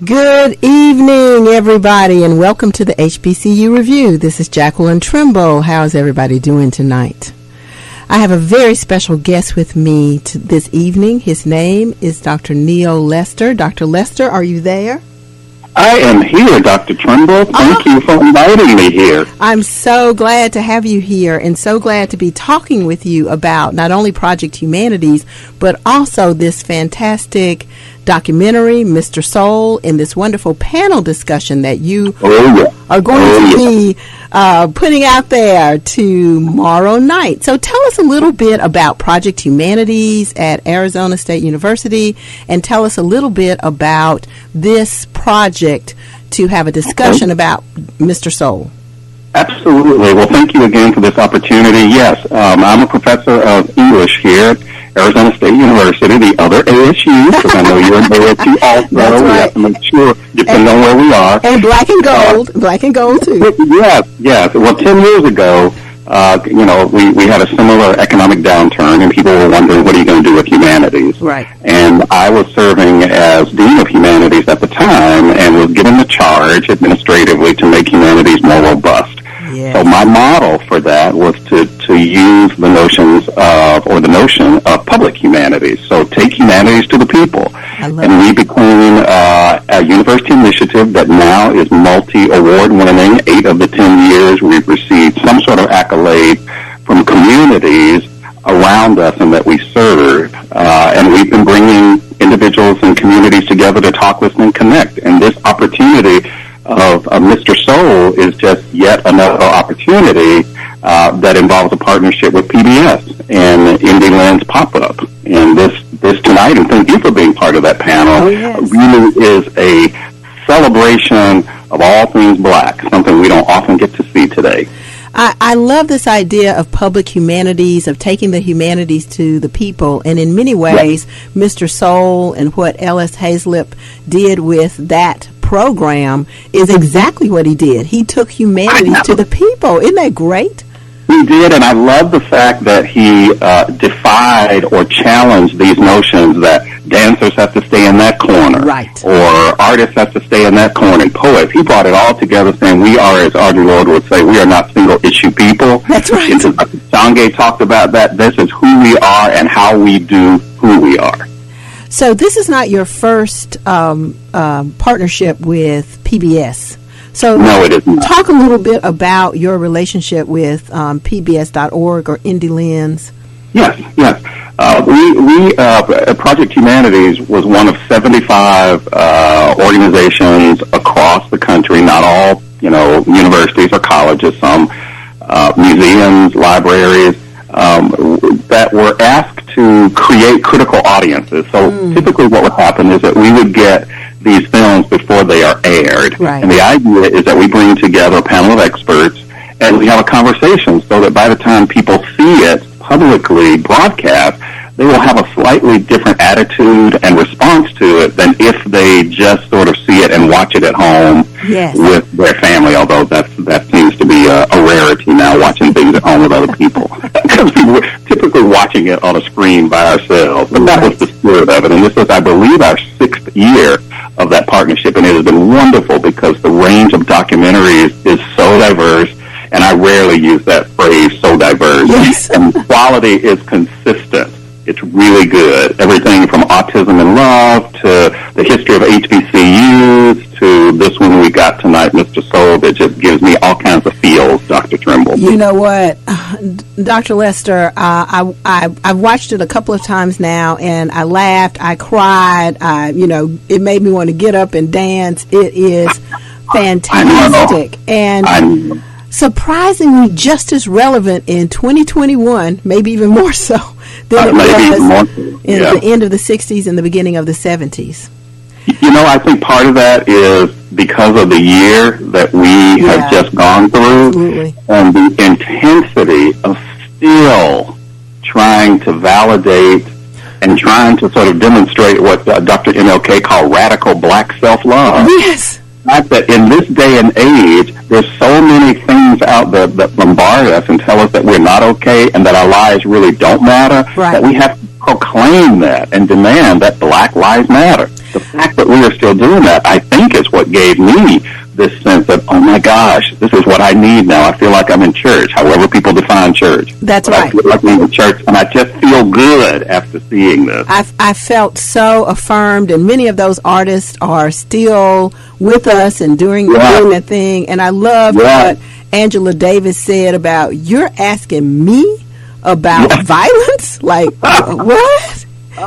Good evening, everybody, and welcome to the HBCU Review. This is Jacqueline Trimble. How's everybody doing tonight? I have a very special guest with me this evening. His name is Dr. Neal Lester. Dr. Lester, are you there? I am here, Dr. Trimble. Thank you for inviting me here. I'm so glad to have you here and so glad to be talking with you about not only Project Humanities, but also this fantastic documentary, Mr. Soul, and this wonderful panel discussion that you are going to be putting out there tomorrow night. So tell us a little bit about Project Humanities at Arizona State University, and tell us a little bit about this project to have a discussion about Mr. Soul. Absolutely. Well, thank you again for this opportunity. Yes, I'm a professor of English here at Arizona State University, the other ASU, because I know you're an ASU also. That's right. We have to make sure, depending on where we are. And black and gold too. Yes. Well, 10 years ago, we had a similar economic downturn, and people were wondering, what are you going to do with humanities? Right. And I was serving as Dean of Humanities at the time and was given the charge administratively to make humanities more robust. Yes. So my model for that was to use the notion of public humanities. So take humanities to the people. And we became a university initiative that now is multi-award winning. 8 of the 10 years we've received some sort of accolade from communities around us and that we serve. And we've been bringing individuals and communities together to talk, listen, and connect. And this opportunity of Mr. Soul is just yet another opportunity that involves a partnership with PBS and Indie Pop-Up. And this tonight, and thank you for being part of that panel, really is a celebration of all things black, something we don't often get to see today. I love this idea of public humanities, of taking the humanities to the people. And in many ways, Mr. Soul and what Ellis Hazlip did with that program is exactly what he did. He took humanities to the people. Isn't that great? He did, and I love the fact that he defied or challenged these notions that dancers have to stay in that corner, right, or artists have to stay in that corner, and poets. He brought it all together, saying we are, as Audre Lorde would say, we are not single-issue people. That's right. And Sangay talked about that. This is who we are and how we do who we are. So this is not your first partnership with PBS. So no, it isn't. Talk a little bit about your relationship with PBS.org or Indie Lens. Yes. Project Humanities was one of 75 organizations across the country, not all, universities or colleges, some museums, libraries, that were asked to create critical audiences. So typically what would happen is that we would get these films before they are aired. Right. And the idea is that we bring together a panel of experts and we have a conversation so that by the time people see it publicly broadcast, they will have a slightly different attitude and response to it than if they just sort of see it and watch it at home with their family, although that seems to be a rarity now, watching things at home with other people. Because we were typically watching it on a screen by ourselves. But that was the spirit of it. And this is, I believe, our 6th year of that partnership. And it has been wonderful because the range of documentaries is so diverse. And I rarely use that phrase, so diverse. Yes. And the quality is consistent. It's really good. Everything from autism and love to the history of HBCUs to this one we got tonight, Mr. Soul, that just gives me all kinds of feels, Dr. Trimble. You know what, Dr. Lester, I've watched it a couple of times now, and I laughed, I cried, it made me want to get up and dance. It is fantastic. And surprisingly just as relevant in 2021, maybe even more so than it was in the end of the 60s and the beginning of the 70s. I think part of that is because of the year that we have just gone through. Absolutely. And the intensity of still trying to validate and trying to sort of demonstrate what Dr. MLK called radical black self-love. Yes. Fact that in this day and age, there's so many things out there that bombard us and tell us that we're not okay and that our lives really don't matter, that we have to proclaim that and demand that Black Lives Matter. The fact that we are still doing that, I think, is what gave me this sense of, oh my gosh, this is what I need now. I feel like I'm in church, however people define church. That's but right. I feel like I'm in church, and I just feel good after seeing this. I felt so affirmed, and many of those artists are still with us and doing that thing. And I love what Angela Davis said about, you're asking me about violence? Like, what?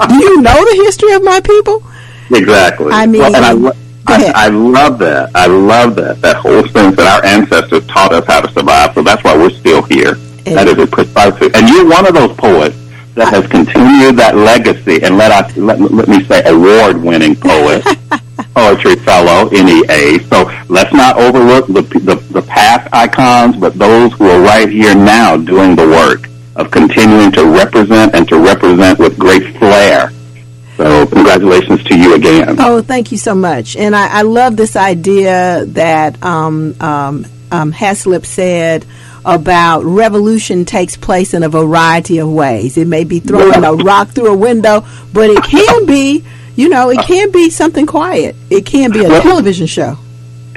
Do you know the history of my people? Exactly. I mean, I love that. I love that whole sense that our ancestors taught us how to survive. So that's why we're still here. That is precisely. And you're one of those poets that has continued that legacy. And let me say, award-winning poet, poetry fellow, NEA. So let's not overlook the past icons, but those who are right here now doing the work of continuing to represent and to represent with great flair. So congratulations to you again. Oh, thank you so much. And I love this idea that Haslip said about revolution takes place in a variety of ways. It may be throwing a rock through a window, but it can be, it can be something quiet. It can be a television show.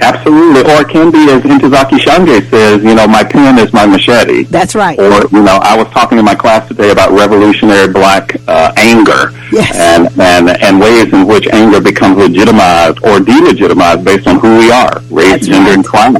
Absolutely. Or it can be, as Ntozake Shange says, my pen is my machete. That's right. Or, I was talking in my class today about revolutionary black anger. Yes. And ways in which anger becomes legitimized or delegitimized based on who we are, race, gender, and class.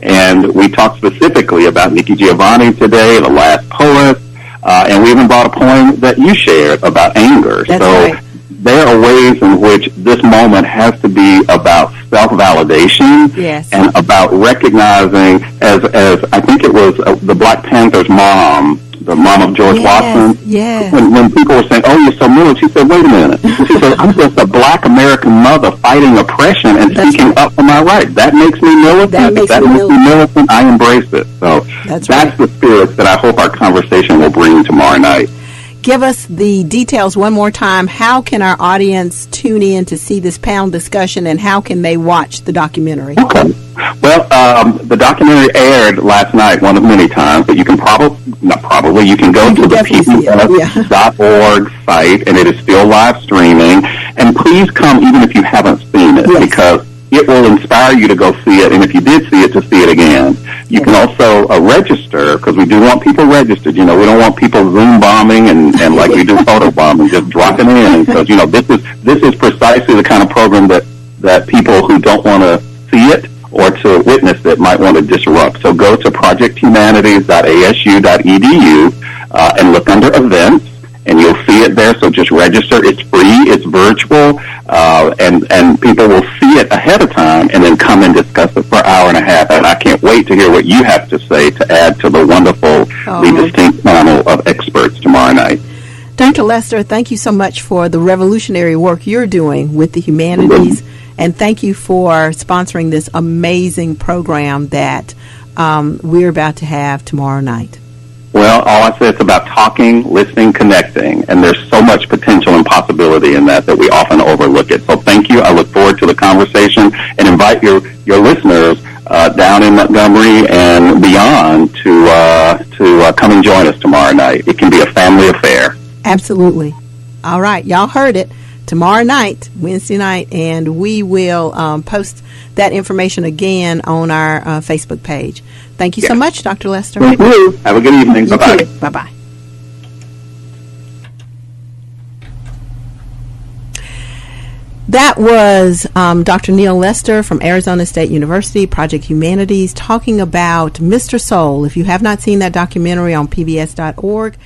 And we talked specifically about Nikki Giovanni today, the last poet, and we even brought a poem that you shared about anger. That's right. There are ways in which this moment has to be about self-validation and about recognizing, as I think it was the Black Panther's mom, the mom of George Watson. Yes. When people were saying, "Oh, you're so militant," she said, "Wait a minute." She said, "I'm just a Black American mother fighting oppression and speaking up for my rights. That makes me militant. That makes me militant. I embrace it." So that's the spirit that I hope our conversation will bring tomorrow night. Give us the details one more time. How can our audience tune in to see this panel discussion, and how can they watch the documentary? Okay. Well, the documentary aired last night, one of many times, but you can you can go to the PBS.org site, and it is still live streaming. And please come even if you haven't seen it, because it will inspire you to go see it, and if you did see it, to see it again. You can also register, because we do want people registered. We don't want people Zoom bombing and like we do photo bombing, just dropping in. Because this is precisely the kind of program that people who don't want to see it or to witness it might want to disrupt. So go to projecthumanities.asu.edu and look under events, and you'll see it there. So just register. It's free. It's virtual. And people will see it ahead of time and then come and discuss it for an hour and a half. And I can't wait to hear what you have to say to add to the wonderfully distinct panel of experts tomorrow night. Dr. Lester, thank you so much for the revolutionary work you're doing with the humanities. And thank you for sponsoring this amazing program that we're about to have tomorrow night. Well, all I say is about talking, listening, connecting, and there's so much potential and possibility in that we often overlook it. So thank you. I look forward to the conversation and invite your listeners down in Montgomery and beyond to come and join us tomorrow night. It can be a family affair. Absolutely. All right. Y'all heard it. Tomorrow night, Wednesday night, and we will post that information again on our Facebook page. Thank you so much, Dr. Lester. Thank you. Have a good evening. Bye-bye. Bye-bye. That was Dr. Neal Lester from Arizona State University, Project Humanities, talking about Mr. Soul. If you have not seen that documentary on pbs.org,